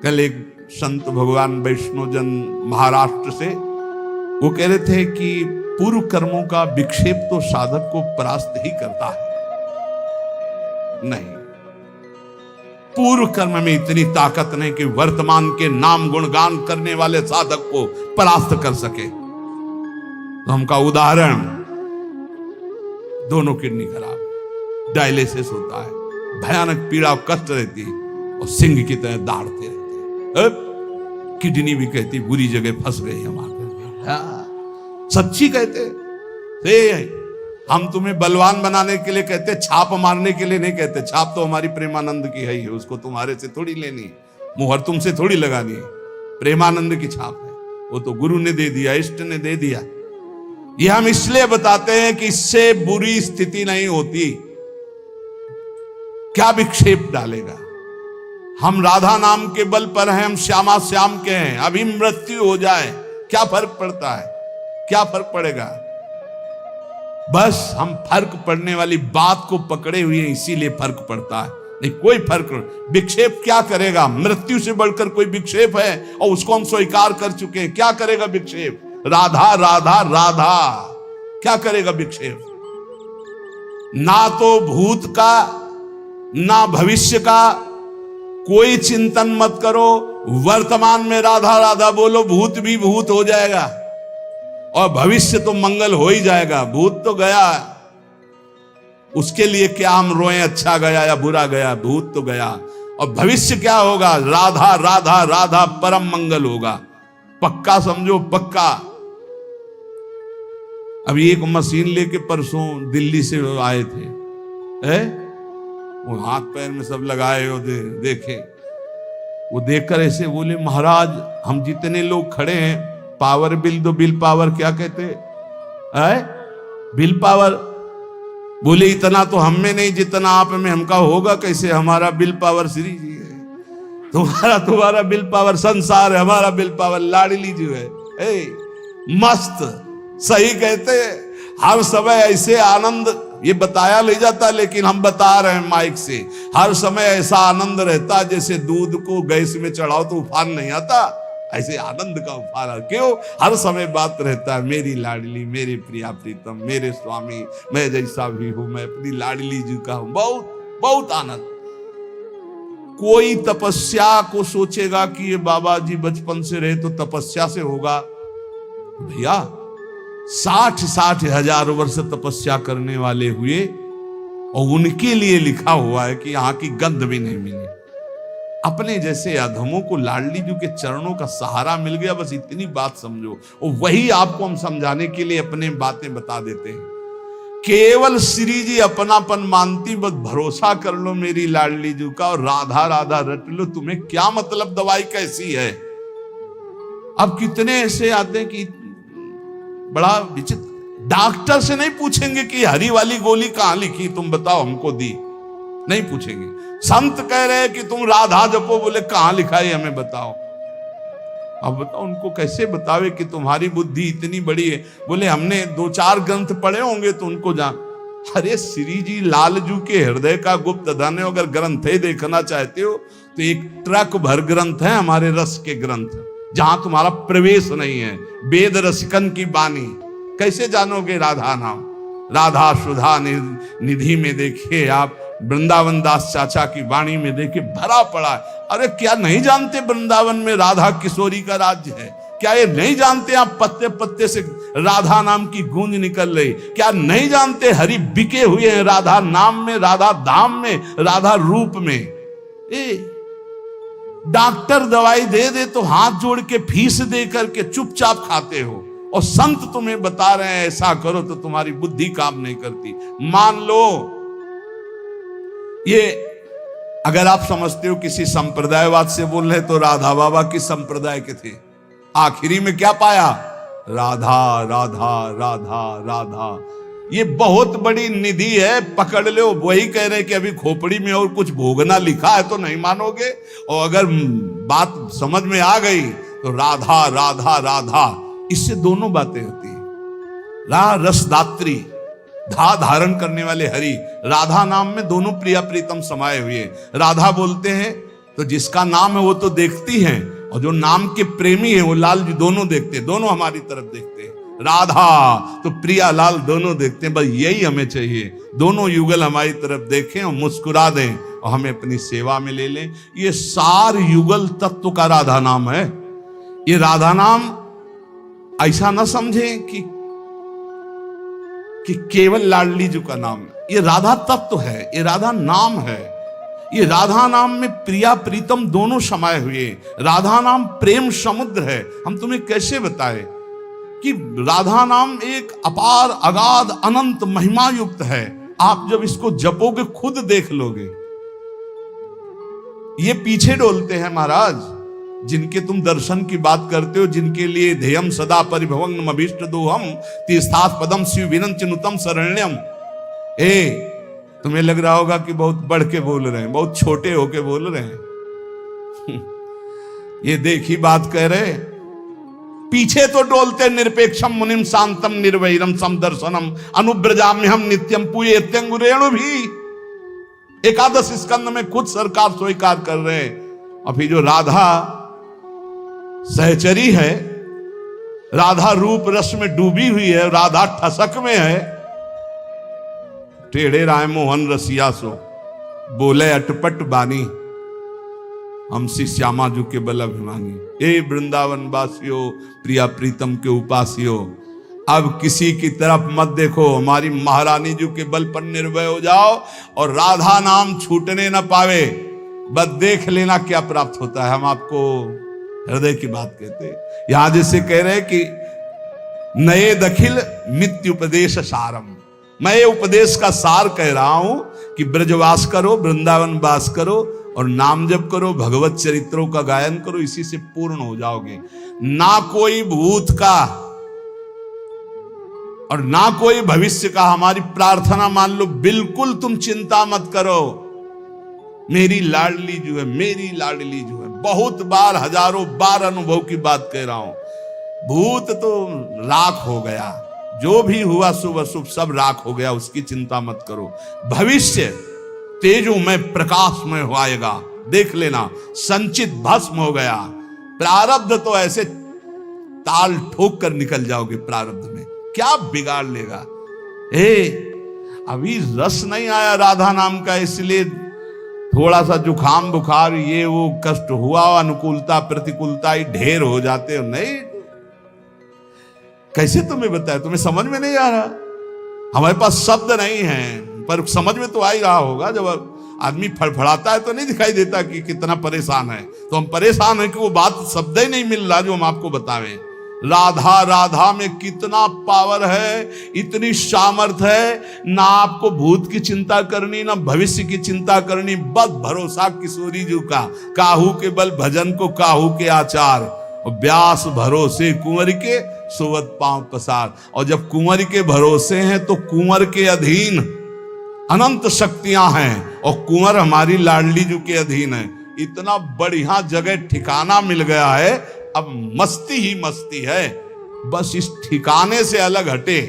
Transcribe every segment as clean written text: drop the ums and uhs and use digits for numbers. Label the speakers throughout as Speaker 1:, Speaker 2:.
Speaker 1: कल एक संत भगवान वैष्णोजन महाराष्ट्र से वो कह रहे थे कि पूर्व कर्मों का विक्षेप तो साधक को परास्त ही करता है। नहीं, पूर्व कर्म में इतनी ताकत नहीं कि वर्तमान के नाम गुणगान करने वाले साधक को परास्त कर सके। तो हमका उदाहरण, दोनों किडनी खराब, डायलिसिस होता है, भयानक पीड़ा और कष्ट रहती है और सिंह की तरह दाढ़ते रहते हैं। किडनी भी कहती बुरी जगह फंस गई हमारे। सच्ची कहते थे, हम तुम्हें बलवान बनाने के लिए कहते, छाप मारने के लिए नहीं कहते। छाप तो हमारी प्रेमानंद की है ही, उसको तुम्हारे से थोड़ी लेनी है, मुहर तुमसे थोड़ी लगानी है। प्रेमानंद की छाप है, वो तो गुरु ने दे दिया, इष्ट ने दे दिया। ये हम इसलिए बताते हैं कि इससे बुरी स्थिति नहीं होती। क्या विक्षेप डालेगा? हम राधा नाम के बल पर हैं, हम श्यामा श्याम के हैं। अभी मृत्यु हो जाए क्या फर्क पड़ता है? क्या फर्क पड़ेगा? बस हम फर्क पड़ने वाली बात को पकड़े हुए हैं, इसीलिए फर्क पड़ता है, नहीं कोई फर्क नहीं। विक्षेप क्या करेगा? मृत्यु से बढ़कर कोई विक्षेप है? और उसको हम स्वीकार कर चुके हैं। क्या करेगा विक्षेप? राधा राधा राधा। क्या करेगा विक्षेप? ना तो भूत का ना भविष्य का कोई चिंतन मत करो, वर्तमान में राधा राधा बोलो, भूत भी भूत हो जाएगा और भविष्य तो मंगल हो ही जाएगा। भूत तो गया, उसके लिए क्या हम रोएं अच्छा गया या बुरा गया? भूत तो गया। और भविष्य क्या होगा? राधा राधा राधा परम मंगल होगा। पक्का समझो, पक्का। अभी एक मशीन लेके परसों दिल्ली से आए थे, वो हाथ पैर में सब लगाए हो, देखे। वो देखकर ऐसे बोले, महाराज हम जितने लोग खड़े हैं, पावर बिल दो। बिल पावर क्या कहते हैं? Bill power. बोले इतना तो हम में नहीं जितना आप में। हमका होगा कैसे? हमारा बिल पावर श्री जी है, तुम्हारा बिल पावर संसार है, हमारा बिल पावर लाडली जी है। मस्त, सही कहते। हर समय ऐसे आनंद, ये बताया ले जाता, लेकिन हम बता रहे हैं माइक से। हर समय ऐसा आनंद रहता जैसे दूध को गैस में चढ़ाओ तो उफान नहीं आता, ऐसे आनंद का उफान। क्यों? हर समय बात रहता है, मेरी लाडली, मेरे प्रिया प्रीतम, मेरे स्वामी, मैं जैसा भी हूं, मैं अपनी लाडली जी का हूं। बहुत बहुत आनंद। कोई तपस्या को सोचेगा कि ये बाबा जी बचपन से रहे तो तपस्या से होगा। भैया 60 हजार वर्ष तपस्या करने वाले हुए और उनके लिए लिखा हुआ है कि यहां की गंध भी नहीं मिली। अपने जैसे अधमों को लाडली जी के चरणों का सहारा मिल गया, बस इतनी बात समझो। और वही आपको हम समझाने के लिए अपने बातें बता देते हैं। केवल श्री जी अपनापन मानती, बस भरोसा कर लो मेरी लाडली जी का और राधा राधा रट लो। तुम्हें क्या मतलब दवाई कैसी है? अब कितने ऐसे आते हैं कि बड़ा विचित्र, डॉक्टर से नहीं पूछेंगे कि हरी वाली गोली कहां लिखी, तुम बताओ हमको दी, नहीं पूछेंगे। संत कह रहे हैं कि तुम राधा जपो, बोले कहां लिखा है हमें बताओ। अब बताओ उनको कैसे बतावे कि तुम्हारी बुद्धि इतनी बड़ी है? बोले हमने 2-4 ग्रंथ पढ़े होंगे तो उनको जान। अरे श्री जी लालजू के हृदय का गुप्त धन है। अगर ग्रंथ देखना चाहते हो तो एक ट्रक भर ग्रंथ है हमारे रस के ग्रंथ, जहां तुम्हारा प्रवेश नहीं है। वेद रसिकन की बानी कैसे जानोगे राधा नाम? राधा सुधा निधि में देखिए आप, वृंदावन दास चाचा की वाणी में देखिए, भरा पड़ा है। अरे क्या नहीं जानते वृंदावन में राधा किशोरी का राज्य है? क्या ये नहीं जानते आप पत्ते पत्ते से राधा नाम की गूंज निकल रही? क्या नहीं जानते हरि बिके हुए हैं राधा नाम में, राधा धाम में, राधा रूप में? डॉक्टर दवाई दे दे तो हाथ जोड़ के फीस दे करके चुपचाप खाते हो, और संत तुम्हें बता रहे हैं ऐसा करो तो तुम्हारी बुद्धि काम नहीं करती। मान लो ये, अगर आप समझते हो किसी संप्रदायवाद से बोल रहे तो राधा बाबा किस संप्रदाय के थे? आखिरी में क्या पाया? राधा राधा राधा राधा। ये बहुत बड़ी निधि है, पकड़ लो। वही कह रहे कि अभी खोपड़ी में और कुछ भोगना लिखा है तो नहीं मानोगे, और अगर बात समझ में आ गई तो राधा राधा राधा, इससे दोनों बातें होती है। रसदात्री, धा धारण करने वाले हरि, राधा नाम में दोनों प्रिया प्रीतम समाये हुए। राधा बोलते हैं तो जिसका नाम है वो तो देखती हैं, और जो नाम के प्रेमी है वो लाल जी दोनों देखते हैं, दोनों हमारी तरफ देखते हैं। राधा तो प्रिया लाल दोनों देखते हैं। बस यही हमें चाहिए, दोनों युगल हमारी तरफ देखें और मुस्कुरा दें और हमें अपनी सेवा में ले लें। ये सार युगल तत्व का राधा नाम है। ये राधा नाम ऐसा ना समझें कि केवल लाडली जी का नाम है। ये राधा तत्व है, ये राधा नाम है। ये राधा नाम में प्रिया प्रीतम दोनों समाये हुए। राधा नाम प्रेम समुद्र है। हम तुम्हें कैसे बताएं कि राधा नाम एक अपार अगाध अनंत महिमा युक्त है। आप जब इसको जपोगे खुद देख लोगे। ये पीछे डोलते हैं महाराज, जिनके तुम दर्शन की बात करते हो, जिनके लिए ध्येयम सदा परिभवम अभीष्ट दोहम तीर्थात् पदम शिव विनंचनुतम शरण्यम। तुम्हें लग रहा होगा कि बहुत बढ़ के बोल रहे हैं, बहुत छोटे होके बोल रहे हैं। ये देखी बात कह रहे, पीछे तो डोलते निरपेक्षम मुनिम शांतम निर्वैरम समदर्शनम अनुब्रजाम्यहम नित्यम पूयेत्यंगुरेणु भी एकादश स्कंद में खुद सरकार स्वीकार कर रहे हैं। अभी जो राधा सहचरी है, राधा रूप रस में डूबी हुई है, राधा ठसक में है। टेढ़े राय मोहन रसिया सो बोले अटपट बानी, हमसी श्यामा जू के बल अभिमानी। ए वृंदावन वासियों, प्रिया प्रीतम के उपासियों, अब किसी की तरफ मत देखो, हमारी महारानी जी के बल पर निर्भय हो जाओ और राधा नाम छूटने न पावे। बस देख लेना क्या प्राप्त होता है। हम आपको हृदय की बात कहते हैं। यहां जैसे कह रहे कि नए दखिल मित्य उपदेश सारम, मैं ये उपदेश का सार कह रहा हूं कि ब्रजवास करो, वृंदावन वास करो और नाम जप करो, भगवत चरित्रों का गायन करो, इसी से पूर्ण हो जाओगे। ना कोई भूत का और ना कोई भविष्य का हमारी प्रार्थना मान लो, बिल्कुल तुम चिंता मत करो। मेरी लाडली जो है, मेरी लाडली जो है, बहुत बार हजारों बार अनुभव की बात कह रहा हूं। भूत तो राख हो गया, जो भी हुआ शुभ अशुभ सब राख हो गया, उसकी चिंता मत करो। भविष्य तेजोमय प्रकाशमय हो आएगा, देख लेना। संचित भस्म हो गया, प्रारब्ध तो ऐसे ताल ठोक कर निकल जाओगे। प्रारब्ध में क्या बिगाड़ लेगा। अभी रस नहीं आया राधा नाम का, इसलिए थोड़ा सा जुखाम बुखार ये वो कष्ट हुआ, अनुकूलता प्रतिकूलता ही ढेर हो जाते हो। नहीं, कैसे तुम्हें बताया, तुम्हें समझ में नहीं आ रहा। हमारे पास शब्द नहीं है, पर समझ में तो आ ही रहा होगा। जब आदमी फड़फड़ाता है तो नहीं दिखाई देता कि कितना परेशान है। तो हम परेशान हैं कि वो बात शब्द ही नहीं मिल रहा जो हम आपको बतावें। राधा राधा में कितना पावर है, इतनी सामर्थ है। ना आपको भूत की चिंता करनी, ना भविष्य की चिंता करनी। बस भरोसा किशोरी जी का, काहू के बल भजन को काहू के आचार, और व्यास भरोसे कुंवर के सोवत पांव पसार। और जब कुंवर के भरोसे हैं तो कुंवर के अधीन अनंत शक्तियां हैं, और कुंवर हमारी लाडली जी के अधीन है। इतना बढ़िया जगह ठिकाना मिल गया है, अब मस्ती ही मस्ती है। बस इस ठिकाने से अलग हटे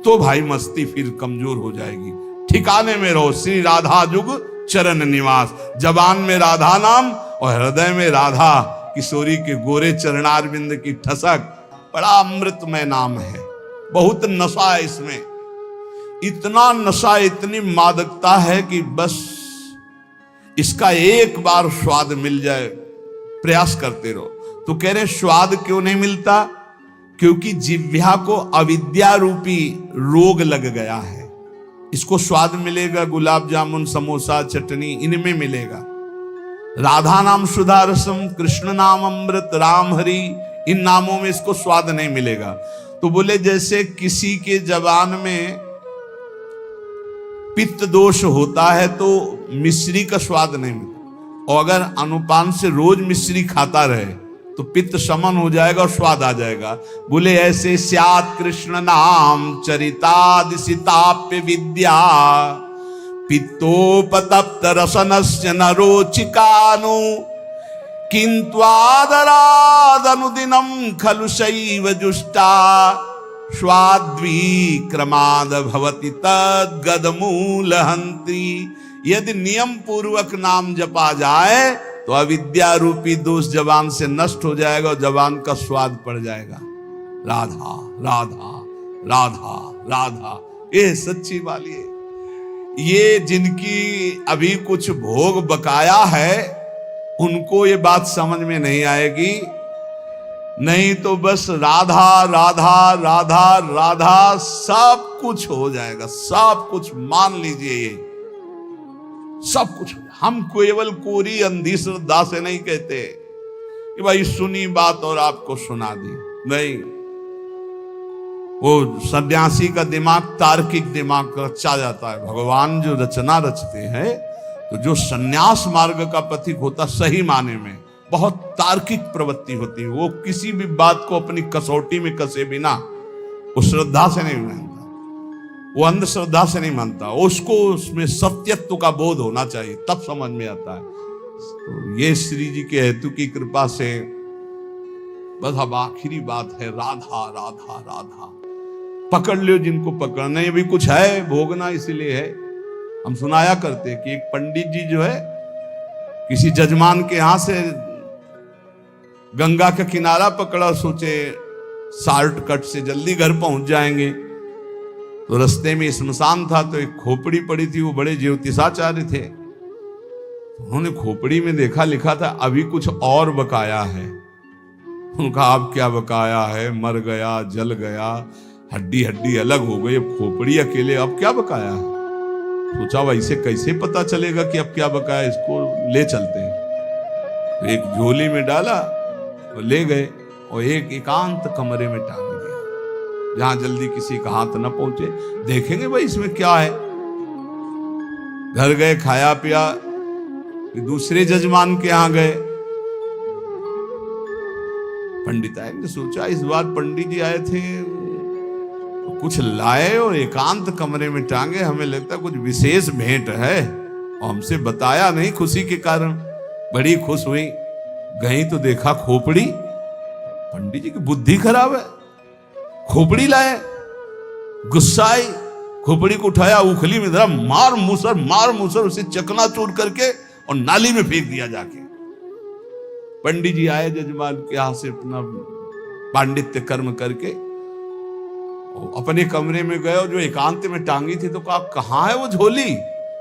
Speaker 1: तो भाई मस्ती फिर कमजोर हो जाएगी। ठिकाने में रहो, श्री राधा जुग चरण निवास। जबान में राधा नाम और हृदय में राधा किशोरी के गोरे चरणारविंद की ठसक। बड़ा अमृतमय नाम है, बहुत नशा है इसमें। इतना नशा, इतनी मादकता है कि बस इसका एक बार स्वाद मिल जाए, प्रयास करते रहो। तो कह रहे स्वाद क्यों नहीं मिलता? क्योंकि जिह्वा को अविद्या रूपी रोग लग गया है। इसको स्वाद मिलेगा गुलाब जामुन समोसा चटनी, इनमें मिलेगा। राधा नाम सुधा रसम, कृष्ण नाम अमृत, राम हरि, इन नामों में इसको स्वाद नहीं मिलेगा। तो बोले जैसे किसी के जबान में पित्त दोष होता है तो मिश्री का स्वाद नहीं मिलता, और अगर अनुपान से रोज मिश्री खाता रहे तो पित्त शमन हो जाएगा और स्वाद आ जाएगा। बोले ऐसे स्यात् कृष्ण नाम चरितादिशिताप्य विद्या, पित्तोपतप्त रसनस्य न रोचिकानु, किंतु आदरादनुदिनं खलु शैव जुष्टा, स्वाद्विक्रमाद भवति तद्गदमूलहंत्री। यदि नियम पूर्वक नाम जपा जाए तो अविद्या रूपी दोष जबान से नष्ट हो जाएगा और जबान का स्वाद पड़ जाएगा। राधा राधा राधा राधा, ये सच्ची वाली है। ये जिनकी अभी कुछ भोग बकाया है उनको ये बात समझ में नहीं आएगी, नहीं तो बस राधा राधा राधा राधा सब कुछ हो जाएगा। सब कुछ मान लीजिए, ये सब कुछ। हम केवल कोरी अंधी श्रद्धा से नहीं कहते कि भाई सुनी बात और आपको सुना दी, नहीं। वो सन्यासी का दिमाग तार्किक दिमाग रचा जाता है। भगवान जो रचना रचते हैं, तो जो सन्यास मार्ग का पथिक होता सही माने में बहुत तार्किक प्रवृत्ति होती है। वो किसी भी बात को अपनी कसौटी में कसे बिना वो श्रद्धा से नहीं मानता, वो अंधश्रद्धा से नहीं मानता। उसको उसमें सत्यत्व का बोध होना चाहिए, तब समझ में आता है। तो ये श्री जी के हेतु की कृपा से बस अब आखिरी बात है, राधा राधा राधा। पकड़ लो जिनको पकड़ना है। भी कुछ है भोगना, इसीलिए है। हम सुनाया करते कि एक पंडित जी जो है किसी जजमान के यहां से गंगा का किनारा पकड़ा, सोचे शॉर्टकट से जल्दी घर पहुंच जाएंगे। तो रास्ते में श्मशान था, तो एक खोपड़ी पड़ी थी। वो बड़े ज्योतिषाचार्य थे, उन्होंने खोपड़ी में देखा, लिखा था अभी कुछ और बकाया है। उनका अब क्या बकाया है, मर गया, जल गया, हड्डी हड्डी अलग हो गई, अब खोपड़ी अकेले, अब क्या बकाया है। सोचा वैसे कैसे पता चलेगा कि अब क्या बकाया, इसको ले चलते हैं। तो एक झोली में डाला और ले गए और एक एकांत कमरे में टांग दिया, जहां जल्दी किसी का हाथ न पहुंचे। देखेंगे भाई इसमें क्या है। घर गए, खाया पिया, दूसरे जजमान के यहां गए। पंडित आए ने सोचा इस बार पंडित जी आए थे, कुछ लाए और एकांत कमरे में टांगे, हमें लगता कुछ विशेष भेंट है, और हमसे बताया नहीं। खुशी के कारण बड़ी खुश हुई। गई तो देखा खोपड़ी। पंडित जी की बुद्धि खराब है, खोपड़ी लाए। गुस्सा आई, खोपड़ी को उठाया, उखली में धरा, मार मुसर उसे चकनाचूर करके और नाली में फेंक दिया जाके। पंडित जी आए जजमान के यहां से अपना पांडित्य कर्म करके अपने कमरे में गए, और जो एकांत में टांगी थी तो कहा कहां है वो झोली।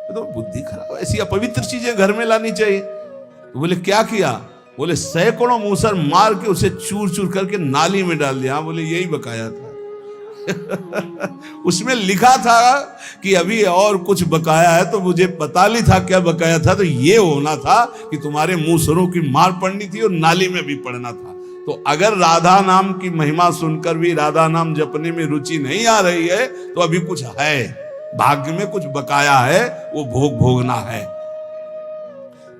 Speaker 1: तो बुद्धि खराब, ऐसी अपवित्र चीजें घर में लानी चाहिए। तो बोले क्या किया। बोले सैकड़ों मूसर मार के उसे चूर चूर करके नाली में डाल दिया। बोले यही बकाया था। उसमें लिखा था कि अभी और कुछ बकाया है, तो मुझे पता नहीं था क्या बकाया था। तो ये होना था कि तुम्हारे मूसरों की मार पड़नी थी और नाली में भी पड़ना था। तो अगर राधा नाम की महिमा सुनकर भी राधा नाम जपने में रुचि नहीं आ रही है, तो अभी कुछ है, भाग्य में कुछ बकाया है, वो भोगना है।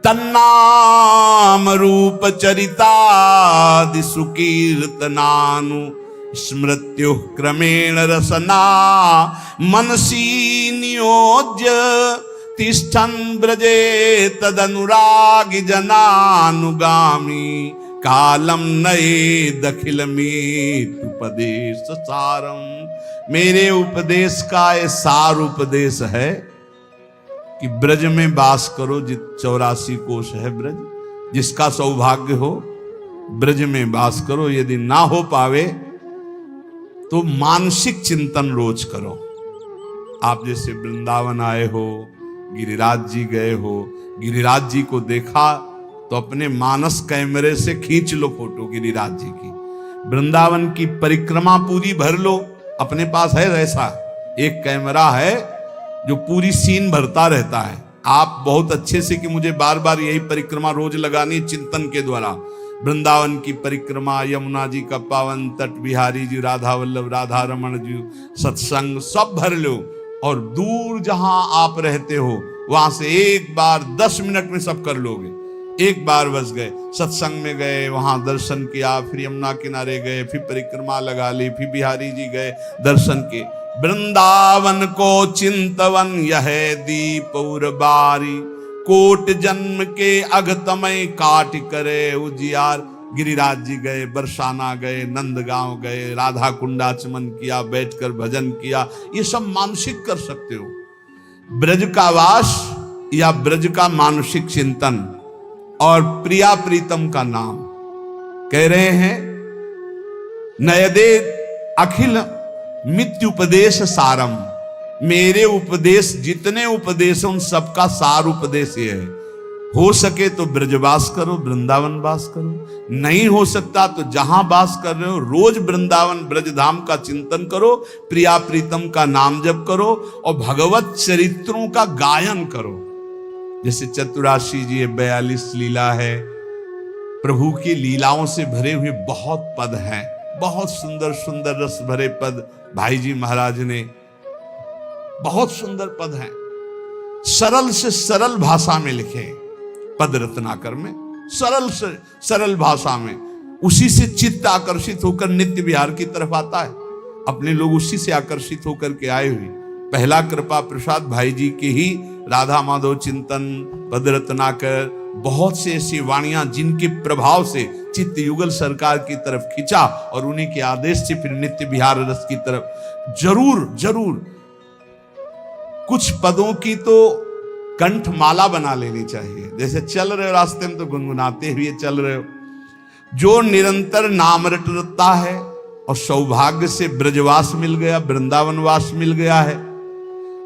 Speaker 1: तन्नाम रूप चरितादि सुकीर्तनानु स्मृत्युः क्रमेण रसना मनसी नियोज्य तिष्ठन् ब्रजे तदनुरागी जनानुगामी कालम नये दखिलमीत उपदेश सारम। मेरे उपदेश का ये सार उपदेश है कि ब्रज में वास करो। 84 कोश है ब्रज, जिसका सौभाग्य हो ब्रज में वास करो। यदि ना हो पावे तो मानसिक चिंतन रोज करो। आप जैसे वृंदावन आए हो, गिरिराज जी गए हो, गिरिराज जी को देखा तो अपने मानस कैमरे से खींच लो फोटो गिरिराज जी की। वृंदावन की परिक्रमा पूरी भर लो, अपने पास है ऐसा एक कैमरा है जो पूरी सीन भरता रहता है। आप बहुत अच्छे से कि मुझे बार बार यही परिक्रमा रोज लगानी, चिंतन के द्वारा। वृंदावन की परिक्रमा, यमुना जी का पावन तट, बिहारी जी, राधा वल्लभ, राधा रमण जी, सत्संग सब भर लो। और दूर जहां आप रहते हो वहां से एक बार 10 मिनट में सब कर लोगे। एक बार बस गए, सत्संग में गए, वहां दर्शन किया, फिर यमुना किनारे गए, फिर परिक्रमा लगा ली, फिर बिहारी जी गए दर्शन के। वृंदावन को चिंतवन यह दीप उर्बारी, कोट जन्म के अघतमय काट करे उजियार। गिरिराज जी गए, बरसाना गए, नंदगांव गए, राधा कुंडाचमन किया, बैठकर भजन किया। ये सब मानसिक कर सकते हो। ब्रज का वास या ब्रज का मानसिक चिंतन और प्रिया प्रीतम का नाम कह रहे हैं। नयदे अखिल मित्युपदेश सारम, मेरे उपदेश जितने उपदेश उन सबका सार उपदेश ये है। हो सके तो ब्रजवास करो, वृंदावन वास करो, नहीं हो सकता तो जहां वास कर रहे हो रोज वृंदावन ब्रजधाम का चिंतन करो, प्रिया प्रीतम का नाम जप करो और भगवत चरित्रों का गायन करो। जैसे चतुराशी जी 42 लीला है, प्रभु की लीलाओं से भरे हुए बहुत पद हैं, बहुत सुंदर सुंदर रस भरे पद भाई जी महाराज ने, बहुत सुंदर पद हैं, सरल से सरल भाषा में लिखे पद रत्नाकर में, सरल से सरल भाषा में। उसी से चित्त आकर्षित होकर नित्य विहार की तरफ आता है। अपने लोग उसी से आकर्षित होकर के आए हुए। पहला कृपा प्रसाद भाई जी के ही राधा माधव चिंतन, पद रत्नाकर, बहुत से ऐसी वाणियां जिनके प्रभाव से चित्त युगल सरकार की तरफ खिंचा और उन्हीं के आदेश से फिर नित्य विहार रस की तरफ। जरूर जरूर कुछ पदों की तो कंठमाला बना लेनी चाहिए। जैसे चल रहे हो रास्ते में तो गुनगुनाते हुए चल रहे हो। जो निरंतर नाम रटता है और सौभाग्य से ब्रजवास मिल गया, वृंदावन वास मिल गया है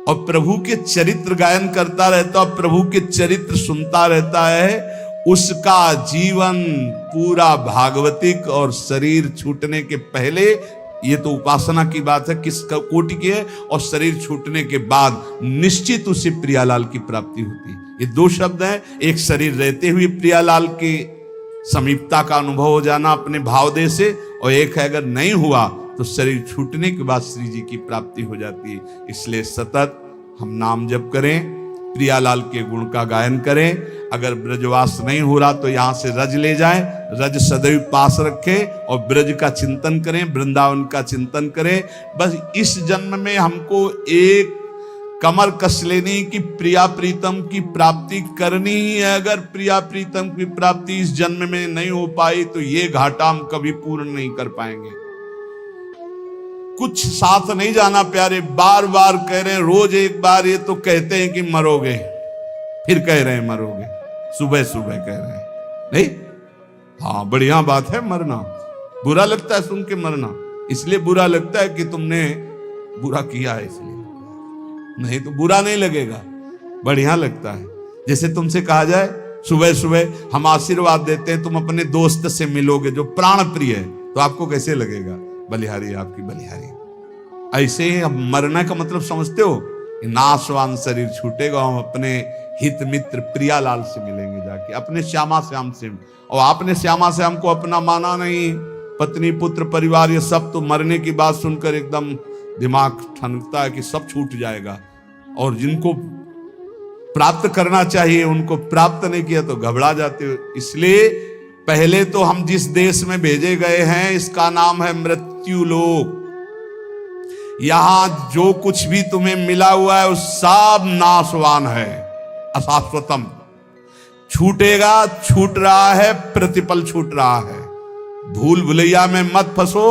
Speaker 1: और प्रभु के चरित्र गायन करता रहता और प्रभु के चरित्र सुनता रहता है, उसका जीवन पूरा भागवतिक और शरीर छूटने के पहले, ये तो उपासना की बात है किस कोटि की है, और शरीर छूटने के बाद निश्चित उसे प्रियालाल की प्राप्ति होती है। ये दो शब्द हैं, एक शरीर रहते हुए प्रियालाल की समीपता का अनुभव हो जाना अपने भावदेह से, और एक है अगर नहीं हुआ तो शरीर छूटने के बाद श्री जी की प्राप्ति हो जाती है। इसलिए सतत हम नाम जप करें, प्रियालाल के गुण का गायन करें। अगर ब्रजवास नहीं हो रहा तो यहां से रज ले जाएं, रज सदैव पास रखें और ब्रज का चिंतन करें, वृंदावन का चिंतन करें। बस इस जन्म में हमको एक कमर कस लेनी कि प्रिया प्रीतम की प्राप्ति करनी ही है। अगर प्रिया प्रीतम की प्राप्ति इस जन्म में नहीं हो पाई तो ये घाटा हम कभी पूर्ण नहीं कर पाएंगे। कुछ साथ नहीं जाना प्यारे, बार बार कह रहे हैं, रोज एक बार ये तो कहते हैं कि मरोगे, फिर कह रहे हैं मरोगे, सुबह सुबह कह रहे हैं नहीं। हाँ बढ़िया बात है मरना, बुरा लगता है सुन के मरना, इसलिए बुरा लगता है कि तुमने बुरा किया है, इसलिए नहीं तो बुरा नहीं लगेगा, बढ़िया लगता है। जैसे तुमसे कहा जाए सुबह सुबह हम आशीर्वाद देते हैं, तुम अपने दोस्त से मिलोगे जो प्राण प्रिय है, तो आपको कैसे लगेगा? बलिहारी आपकी बलिहारी। ऐसे ही हम मरने का मतलब समझते हो, नाशवान शरीर छूटेगा, हम अपने हित मित्र प्रियालाल से मिलेंगे जाके, अपने श्यामा श्याम से। और आपने श्यामा श्याम को अपना माना नहीं, पत्नी पुत्र परिवार ये सब तो मरने की बात सुनकर एकदम दिमाग ठनकता है कि सब छूट जाएगा, और जिनको प्राप्त करना चाहिए उनको प्राप्त नहीं किया तो घबरा जाते हो। इसलिए पहले तो हम जिस देश में भेजे गए हैं इसका नाम है मृत्यु लोक। यहां जो कुछ भी तुम्हें मिला हुआ है वो सब नाशवान है, अशाश्वतम, छूटेगा, छूट रहा है, प्रतिपल छूट रहा है। भूल भुलैया में मत फंसो,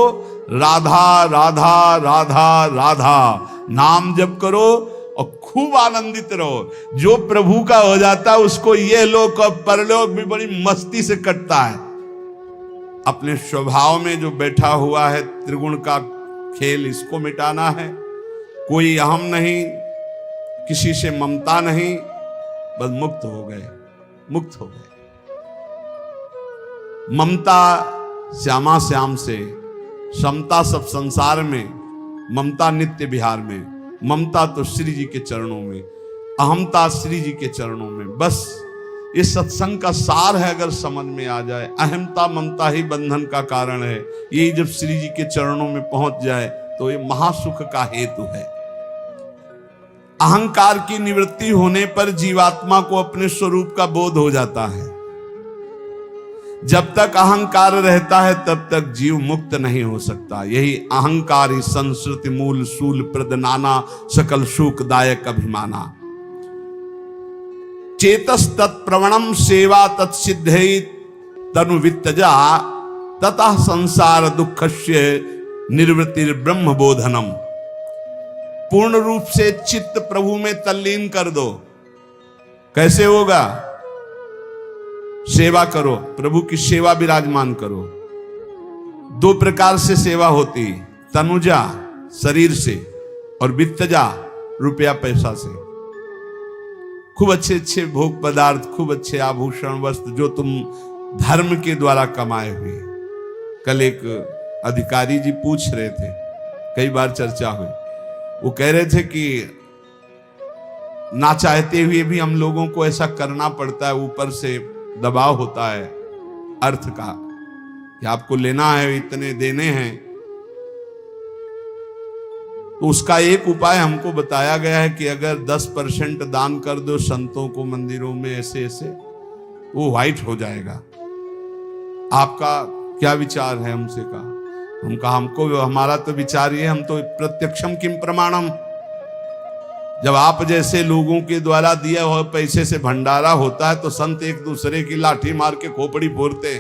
Speaker 1: राधा राधा राधा राधा नाम जप करो और खूब आनंदित रहो। जो प्रभु का हो जाता है उसको यह लोक और परलोक भी बड़ी मस्ती से कटता है। अपने स्वभाव में जो बैठा हुआ है त्रिगुण का खेल, इसको मिटाना है। कोई अहम नहीं, किसी से ममता नहीं, बस मुक्त हो गए, मुक्त हो गए। ममता श्यामा श्याम से, समता सब संसार में, ममता नित्य विहार में, ममता तो श्री जी के चरणों में, अहमता श्री जी के चरणों में। बस ये सत्संग का सार है, अगर समझ में आ जाए। अहमता ममता ही बंधन का कारण है, यही जब श्री जी के चरणों में पहुंच जाए तो ये महासुख का हेतु है। अहंकार की निवृत्ति होने पर जीवात्मा को अपने स्वरूप का बोध हो जाता है। जब तक अहंकार रहता है तब तक जीव मुक्त नहीं हो सकता। यही अहंकार ही संस्कृति मूल शूल प्रद नाना, सकल सुखदायक अभिमाना। चेतस तत्प्रवणम सेवा तत्सिद्धे तनु वित्तजा, ततः संसार दुखस्य निर्वृत्तिर ब्रह्म बोधनम। पूर्ण रूप से चित्त प्रभु में तल्लीन कर दो। कैसे होगा? सेवा करो, प्रभु की सेवा विराजमान करो। दो प्रकार से सेवा होती, तनुजा शरीर से और वित्तजा रुपया पैसा से। खूब अच्छे अच्छे भोग पदार्थ, खूब अच्छे आभूषण वस्त्र जो तुम धर्म के द्वारा कमाए हुए। कल एक अधिकारी जी पूछ रहे थे, कई बार चर्चा हुई, वो कह रहे थे कि ना चाहते हुए भी हम लोगों को ऐसा करना पड़ता है, ऊपर से दबाव होता है अर्थ का कि आपको लेना है, इतने देने हैं। तो उसका एक उपाय हमको बताया गया है कि अगर 10% दान कर दो संतों को, मंदिरों में, ऐसे ऐसे, वो व्हाइट हो जाएगा। आपका क्या विचार है? हमसे कहा, हम कहा हमको, हमारा तो विचार ये, हम तो प्रत्यक्षम किम प्रमाणम। जब आप जैसे लोगों के द्वारा दिया हुआ पैसे से भंडारा होता है तो संत एक दूसरे की लाठी मार के खोपड़ी फोड़ते,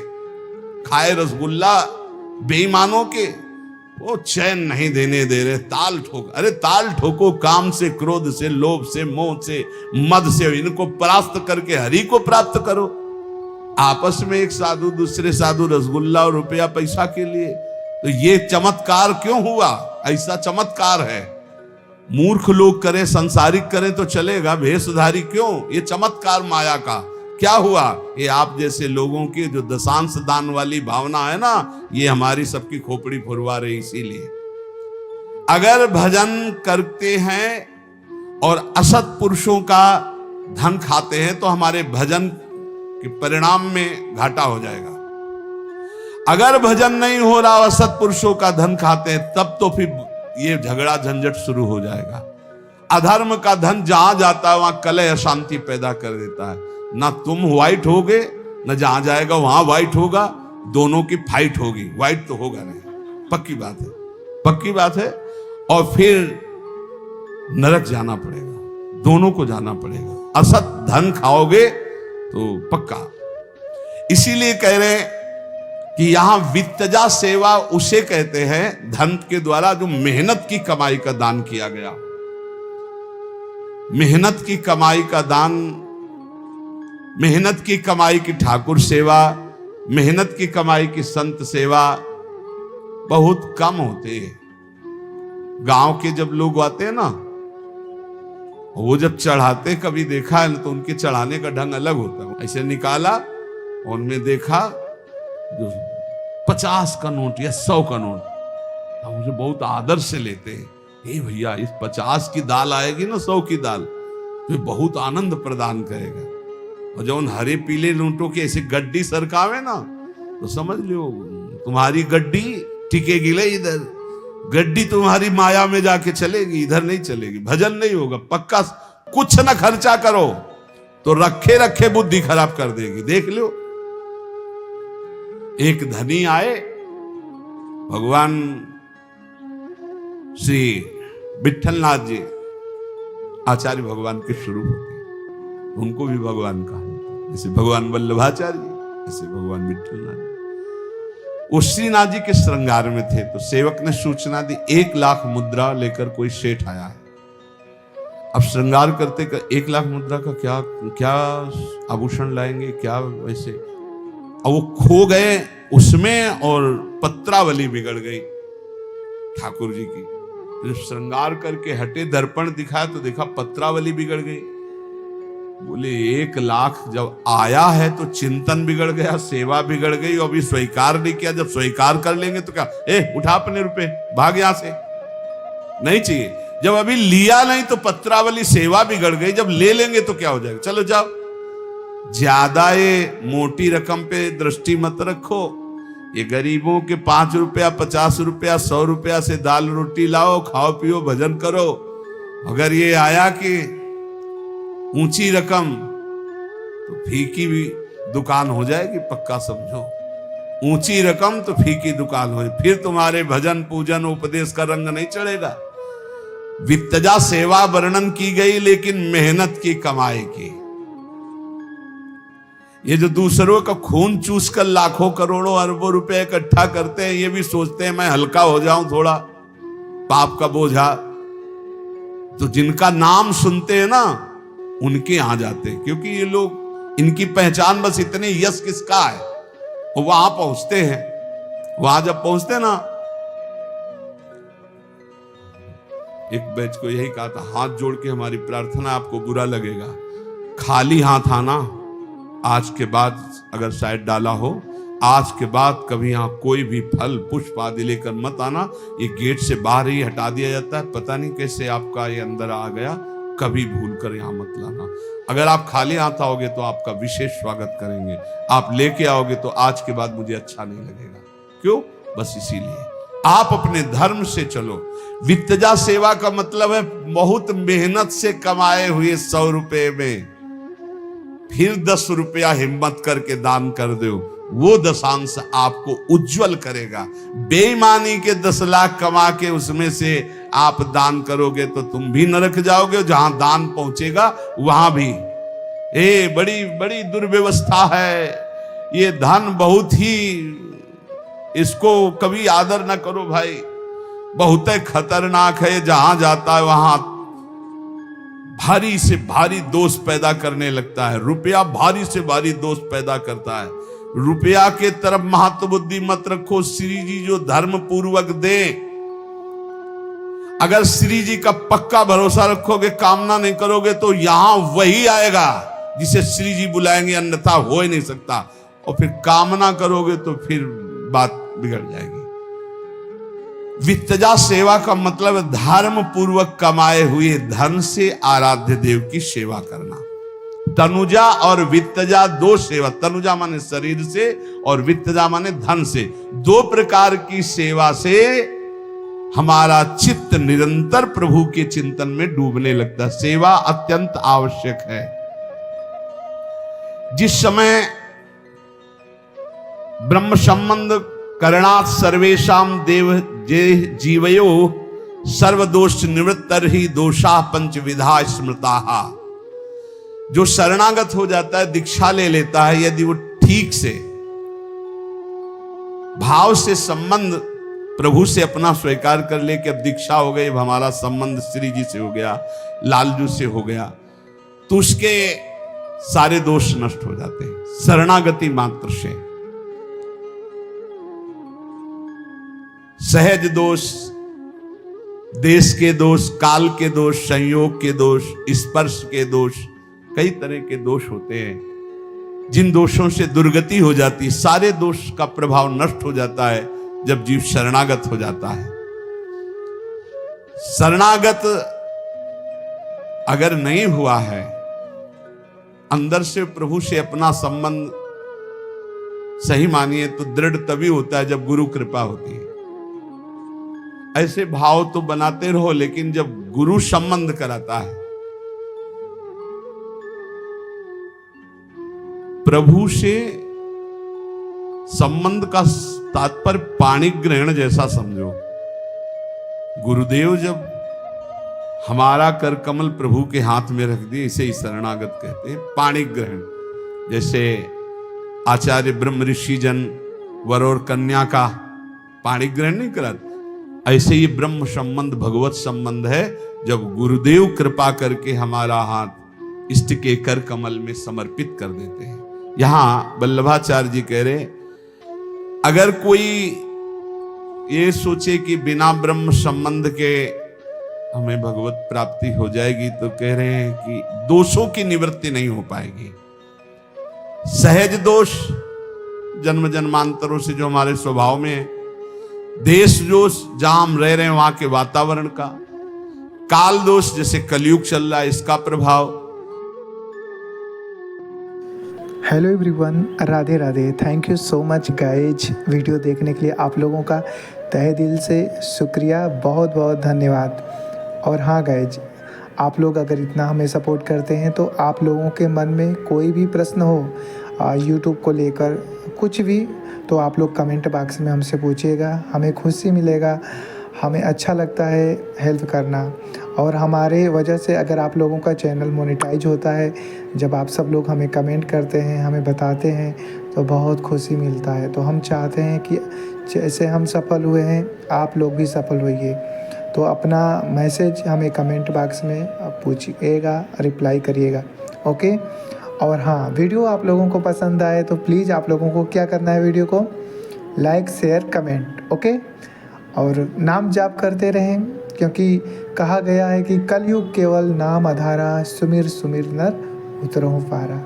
Speaker 1: खाए रसगुल्ला बेईमानों के, वो चैन नहीं देने दे रहे, ताल ठोक। अरे ताल ठोको, काम से, क्रोध से, लोभ से, मोह से, मद से, इनको परास्त करके हरि को प्राप्त करो। आपस में एक साधु दूसरे साधु रसगुल्ला और रुपया पैसा के लिए, तो ये चमत्कार क्यों हुआ? ऐसा चमत्कार है। मूर्ख लोग करें, संसारिक करें तो चलेगा, भेषधारी क्यों? ये चमत्कार माया का क्या हुआ? ये आप जैसे लोगों की जो दशांश दान वाली भावना है ना, ये हमारी सबकी खोपड़ी फुरवा रही। इसीलिए अगर भजन करते हैं और असत पुरुषों का धन खाते हैं तो हमारे भजन के परिणाम में घाटा हो जाएगा। अगर भजन नहीं हो रहा, असत पुरुषों का धन खाते हैं, तब तो फिर ये झगड़ा झंझट शुरू हो जाएगा। अधर्म का धन जहां जाता है वहां कलह अशांति पैदा कर देता है। ना तुम व्हाइट होगे, न जहां जाएगा वहां व्हाइट होगा, दोनों की फाइट होगी। व्हाइट तो होगा नहीं, पक्की बात है, पक्की बात है। और फिर नरक जाना पड़ेगा, दोनों को जाना पड़ेगा। असत धन खाओगे तो पक्का। इसीलिए कह रहे हैं कि यहां वित्तजा सेवा उसे कहते हैं धन के द्वारा जो मेहनत की कमाई का दान किया गया। मेहनत की कमाई का दान, मेहनत की कमाई की ठाकुर सेवा, मेहनत की कमाई की संत सेवा बहुत कम होते हैं। गांव के जब लोग आते हैं ना, वो जब चढ़ाते, कभी देखा है ना, तो उनके चढ़ाने का ढंग अलग होता है। ऐसे निकाला, उनमें देखा जो 50 का नोट या 100 का नोट, हम मुझे बहुत आदर से लेते हैं। ए भैया, इस 50 की दाल आएगी ना 100 की दाल, तो बहुत आनंद प्रदान करेगा। और जब उन हरे पीले नोटों की ऐसे गड्डी सरकावे ना, तो समझ लो तुम्हारी गड्डी टिकेगी ले इधर, गड्डी तुम्हारी माया में जाके चलेगी, इधर नहीं चलेगी। भजन नहीं होगा पक्का। कुछ ना खर्चा करो तो रखे रखे बुद्धि खराब कर देगी। देख लो, एक धनी आए, भगवान श्री विठलनाथ जी आचार्य भगवान के स्वरूप होते, उनको भी भगवान कहा जाता है। जैसे भगवान वल्लभाचार्य जी, ऐसे भगवान विठलनाथ जी। वो श्रीनाथ जी के श्रृंगार में थे, तो सेवक ने सूचना दी 1 लाख मुद्रा लेकर कोई सेठ आया है। अब श्रृंगार करते कर 1 लाख मुद्रा का क्या क्या आभूषण लाएंगे, क्या वैसे। अब वो खो गए उसमें और पत्रावली बिगड़ गई ठाकुर जी की। जब श्रृंगार करके हटे, दर्पण दिखाया तो देखा पत्रावली बिगड़ गई। बोले 1 लाख जब आया है तो चिंतन बिगड़ गया, सेवा बिगड़ गई, और अभी स्वीकार नहीं किया। जब स्वीकार कर लेंगे तो क्या, उठा अपने रुपए, भाग यहां से, नहीं चाहिए। जब अभी लिया नहीं तो पत्रावली, सेवा बिगड़ गई। जब ले लेंगे तो क्या हो जाएगा, चलो जाओ। ज्यादा ये मोटी रकम पे दृष्टि मत रखो। ये गरीबों के 5 रुपया, 50 रुपया, 100 रुपया से दाल रोटी लाओ, खाओ पियो, भजन करो। अगर ये आया कि ऊंची रकम, तो फीकी भी दुकान हो जाएगी, पक्का समझो। ऊंची रकम तो फीकी दुकान हो, फिर तुम्हारे भजन पूजन उपदेश का रंग नहीं चढ़ेगा। वित्तजा सेवा वर्णन की गई, लेकिन मेहनत की कमाई की। ये जो दूसरों का खून चूस कर लाखों करोड़ों अरबों रुपए इकट्ठा करते हैं, ये भी सोचते हैं मैं हल्का हो जाऊं थोड़ा पाप का बोझा, तो जिनका नाम सुनते हैं ना उनके यहां जाते हैं। क्योंकि ये लोग इनकी पहचान बस इतने यश किसका है, वो वहां पहुंचते हैं। वहां जब पहुंचते ना, एक बैच को यही कहा था, हाथ जोड़ के हमारी प्रार्थना, आपको बुरा लगेगा, खाली हाथ आना, आज के बाद अगर शायद डाला हो, आज के बाद कभी यहां कोई भी फल पुष्प आदि लेकर मत आना, ये गेट से बाहर ही हटा दिया जाता है, पता नहीं कैसे आपका ये अंदर आ गया, कभी भूल कर यहां मत लाना। अगर आप खाली हाथ आओगे तो आपका विशेष स्वागत करेंगे, आप लेके आओगे तो आज के बाद मुझे अच्छा नहीं लगेगा। क्यों? बस इसीलिए आप अपने धर्म से चलो। वित्तजा सेवा का मतलब है बहुत मेहनत से कमाए हुए 100 रुपए में फिर 10 रुपया हिम्मत करके दान कर दो, वो दशांश आपको उज्जवल करेगा। बेईमानी के 10 लाख कमा के उसमें से आप दान करोगे तो तुम भी नरक जाओगे, जहां दान पहुंचेगा वहां भी। बड़ी बड़ी दुर्व्यवस्था है ये धन, बहुत ही, इसको कभी आदर ना करो भाई, बहुत खतरनाक है। जहां जाता है वहां भारी से भारी दोष पैदा करने लगता है। रुपया भारी से भारी दोष पैदा करता है। रुपया के तरफ महत्व बुद्धि मत रखो। श्री जी जो धर्म पूर्वक दे, अगर श्री जी का पक्का भरोसा रखोगे, कामना नहीं करोगे, तो यहां वही आएगा जिसे श्री जी बुलाएंगे, अन्यथा हो ही नहीं सकता। और फिर कामना करोगे तो फिर बात बिगड़ जाएगी। वित्तजा सेवा का मतलब धर्म पूर्वक कमाए हुए धन से आराध्य देव की सेवा करना। तनुजा और वित्तजा दो सेवा, तनुजा माने शरीर से और वित्तजा माने धन से, दो प्रकार की सेवा से हमारा चित्त निरंतर प्रभु के चिंतन में डूबने लगता है। सेवा अत्यंत आवश्यक है। जिस समय ब्रह्म संबंध करणात् सर्वेशाम देव जे जीवयो सर्वदोष निवृत्तर ही दोषा पंचविधा स्मृता। जो शरणागत हो जाता है, दीक्षा ले लेता है, यदि वो ठीक से भाव से संबंध प्रभु से अपना स्वीकार कर ले कि अब दीक्षा हो गई, अब हमारा संबंध श्री जी से हो गया, लालजू से हो गया, तो उसके सारे दोष नष्ट हो जाते हैं शरणागति मात्र से। सहज दोष, देश के दोष, काल के दोष, संयोग के दोष, स्पर्श के दोष, कई तरह के दोष होते हैं जिन दोषों से दुर्गति हो जाती है। सारे दोष का प्रभाव नष्ट हो जाता है जब जीव शरणागत हो जाता है। शरणागत अगर नहीं हुआ है, अंदर से प्रभु से अपना संबंध सही मानिए तो दृढ़ तभी होता है जब गुरु कृपा होती है। ऐसे भाव तो बनाते रहो, लेकिन जब गुरु संबंध कराता है, प्रभु से संबंध का तात्पर्य पाणी ग्रहण जैसा समझो। गुरुदेव जब हमारा कर कमल प्रभु के हाथ में रख दिए, इसे ही शरणागत कहते हैं, पाणी ग्रहण। जैसे आचार्य ब्रह्म ऋषि जन वर और कन्या का पाणी ग्रहण नहीं कराते, ऐसे ही ब्रह्म संबंध भगवत संबंध है। जब गुरुदेव कृपा करके हमारा हाथ इष्ट के कर कमल में समर्पित कर देते हैं। यहां वल्लभाचार्य जी कह रहे, अगर कोई ये सोचे कि बिना ब्रह्म संबंध के हमें भगवत प्राप्ति हो जाएगी, तो कह रहे हैं कि दोषों की निवृत्ति नहीं हो पाएगी। सहज दोष जन्म जन्मांतरों से जो हमारे स्वभाव में है, देश दोष जहां हम रह रहे हैं वहां के वातावरण का, काल दोष जैसे कलयुग चल रहा है इसका प्रभाव।
Speaker 2: Hello everyone, Radhe Radhe. Thank you so much guys, video देखने के लिए आप लोगों का तहे दिल से शुक्रिया, बहुत बहुत धन्यवाद। और हाँ गाइज, आप लोग अगर इतना हमें सपोर्ट करते हैं तो आप लोगों के मन में कोई भी प्रश्न हो यूट्यूब को लेकर कुछ भी, तो आप लोग कमेंट बॉक्स में हमसे पूछिएगा। हमें खुशी मिलेगा, हमें अच्छा लगता है हेल्प करना। और हमारे वजह से अगर आप लोगों का चैनल मोनेटाइज होता है, जब आप सब लोग हमें कमेंट करते हैं, हमें बताते हैं, तो बहुत खुशी मिलता है। तो हम चाहते हैं कि जैसे हम सफल हुए हैं, आप लोग भी सफल होइए। तो अपना मैसेज हमें कमेंट बॉक्स में पूछिएगा, रिप्लाई करिएगा, ओके। और हाँ, वीडियो आप लोगों को पसंद आए तो प्लीज़ आप लोगों को क्या करना है, वीडियो को लाइक शेयर कमेंट, ओके। और नाम जाप करते रहें, क्योंकि कहा गया है कि कलयुग केवल नाम आधारा, सुमिर सुमिर नर उतरहु पारा।